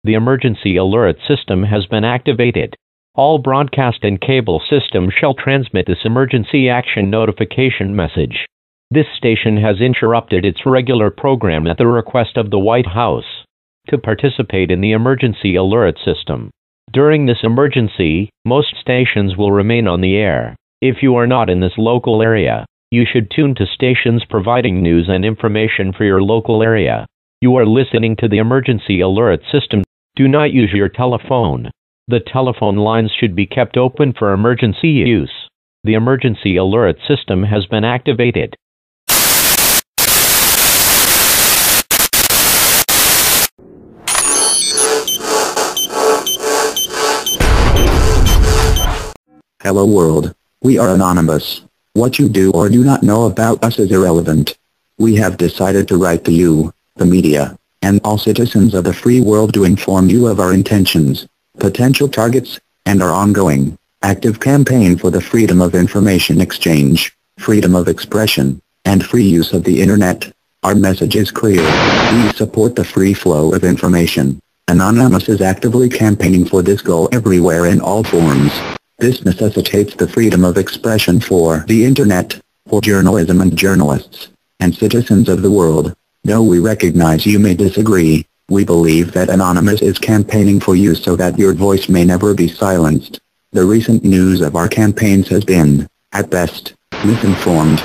The emergency alert system has been activated. All broadcast and cable systems shall transmit this emergency action notification message. This station has interrupted its regular program at the request of the White House to participate in the emergency alert system. During this emergency, most stations will remain on the air. If you are not in this local area, you should tune to stations providing news and information for your local area. You are listening to the emergency alert system. Do not use your telephone. The telephone lines should be kept open for emergency use. The emergency alert system has been activated. Hello world. We are anonymous. What you do or do not know about us is irrelevant. We have decided to write to you, the media, and all citizens of the free world to inform you of our intentions, potential targets, and our ongoing, active campaign for the freedom of information exchange, freedom of expression, and free use of the Internet. Our message is clear. We support the free flow of information. Anonymous is actively campaigning for this goal everywhere in all forms. This necessitates the freedom of expression for the Internet, for journalism and journalists, and citizens of the world. Though we recognize you may disagree, we believe that Anonymous is campaigning for you so that your voice may never be silenced. The recent news of our campaigns has been, at best, misinformed.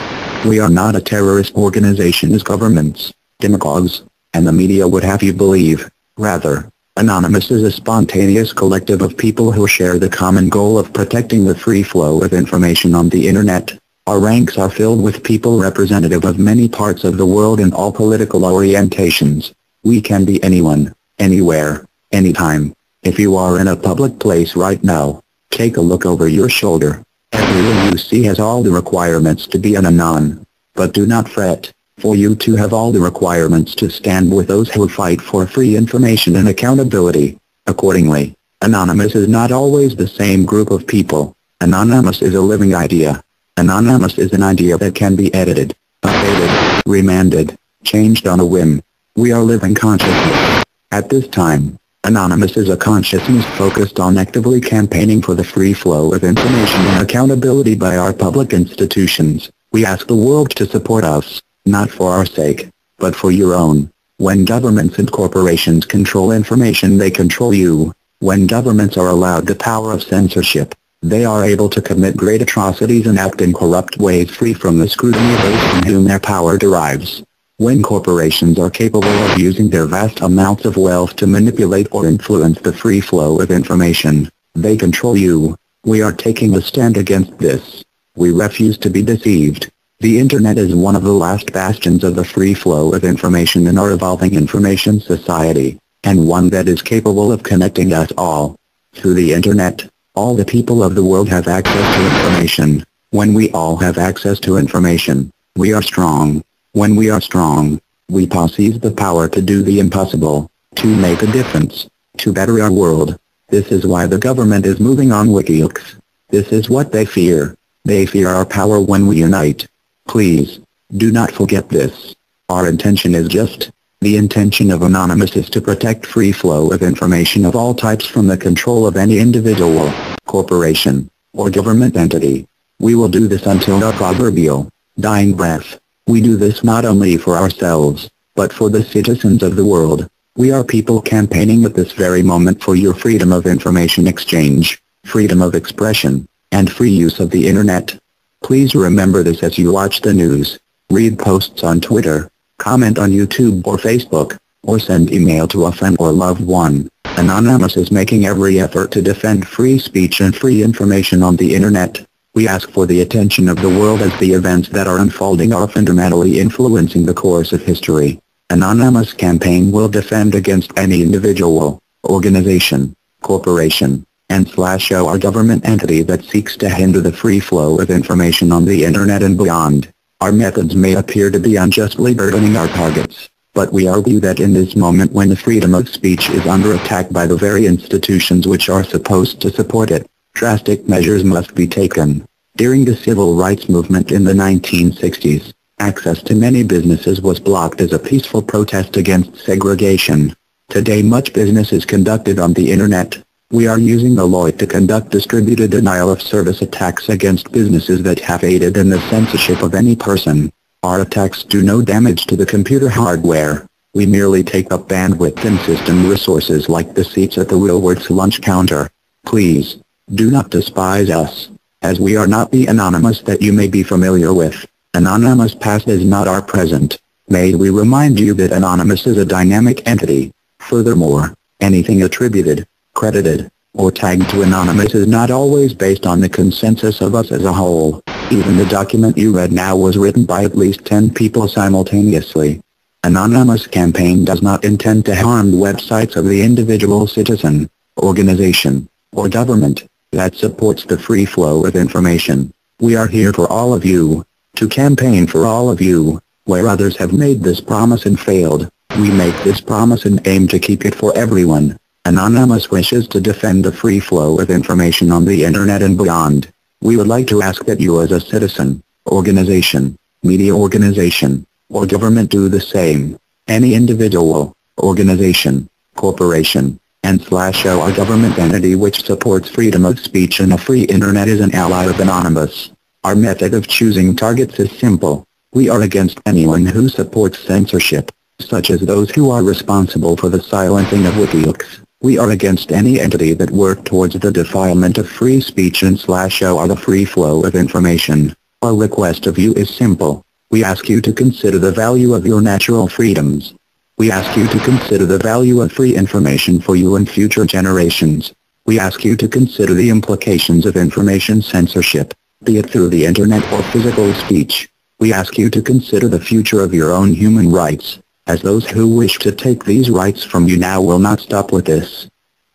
We are not a terrorist organization as governments, demagogues, and the media would have you believe. Rather, Anonymous is a spontaneous collective of people who share the common goal of protecting the free flow of information on the Internet. Our ranks are filled with people representative of many parts of the world in all political orientations. We can be anyone, anywhere, anytime. If you are in a public place right now, take a look over your shoulder. Everyone you see has all the requirements to be an anon. But do not fret, for you too have all the requirements to stand with those who fight for free information and accountability. Accordingly, Anonymous is not always the same group of people. Anonymous is a living idea. Anonymous is an idea that can be edited, updated, remanded, changed on a whim. We are living consciousness. At this time, Anonymous is a consciousness focused on actively campaigning for the free flow of information and accountability by our public institutions. We ask the world to support us, not for our sake, but for your own. When governments and corporations control information, they control you. When governments are allowed the power of censorship, they are able to commit great atrocities and act in corrupt ways free from the scrutiny of those from whom their power derives. When corporations are capable of using their vast amounts of wealth to manipulate or influence the free flow of information, they control you. We are taking a stand against this. We refuse to be deceived. The Internet is one of the last bastions of the free flow of information in our evolving information society, and one that is capable of connecting us all. Through the Internet, all the people of the world have access to information. When we all have access to information, we are strong. When we are strong, we possess the power to do the impossible, to make a difference, to better our world. This is why the government is moving on WikiLeaks. This is what they fear. They fear our power when we unite. Please, do not forget this. Our intention is just. The intention of Anonymous is to protect free flow of information of all types from the control of any individual, corporation, or government entity. We will do this until our proverbial dying breath. We do this not only for ourselves, but for the citizens of the world. We are people campaigning at this very moment for your freedom of information exchange, freedom of expression, and free use of the Internet. Please remember this as you watch the news, read posts on Twitter, comment on YouTube or Facebook, or send email to a friend or loved one. Anonymous is making every effort to defend free speech and free information on the Internet. We ask for the attention of the world as the events that are unfolding are fundamentally influencing the course of history. Anonymous campaign will defend against any individual, organization, corporation, and/or government entity that seeks to hinder the free flow of information on the Internet and beyond. Our methods may appear to be unjustly burdening our targets, but we argue that in this moment when the freedom of speech is under attack by the very institutions which are supposed to support it, drastic measures must be taken. During the civil rights movement in the 1960s, access to many businesses was blocked as a peaceful protest against segregation. Today much business is conducted on the internet. We are using Alloy to conduct distributed denial-of-service attacks against businesses that have aided in the censorship of any person. Our attacks do no damage to the computer hardware. We merely take up bandwidth and system resources like the seats at the Woolworths lunch counter. Please, do not despise us, as we are not the Anonymous that you may be familiar with. Anonymous past is not our present. May we remind you that Anonymous is a dynamic entity. Furthermore, anything attributed, credited, or tagged to Anonymous is not always based on the consensus of us as a whole. Even the document you read now was written by at least 10 people simultaneously. Anonymous campaign does not intend to harm the websites of the individual citizen, organization, or government that supports the free flow of information. We are here for all of you, to campaign for all of you. Where others have made this promise and failed, we make this promise and aim to keep it for everyone. Anonymous wishes to defend the free flow of information on the internet and beyond. We would like to ask that you as a citizen, organization, media organization, or government do the same. Any individual, organization, corporation, and/or government entity which supports freedom of speech and a free internet is an ally of Anonymous. Our method of choosing targets is simple. We are against anyone who supports censorship, such as those who are responsible for the silencing of WikiLeaks. We are against any entity that work towards the defilement of free speech and/or the free flow of information. Our request of you is simple. We ask you to consider the value of your natural freedoms. We ask you to consider the value of free information for you and future generations. We ask you to consider the implications of information censorship, be it through the internet or physical speech. We ask you to consider the future of your own human rights, as those who wish to take these rights from you now will not stop with this.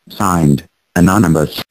Signed, Anonymous.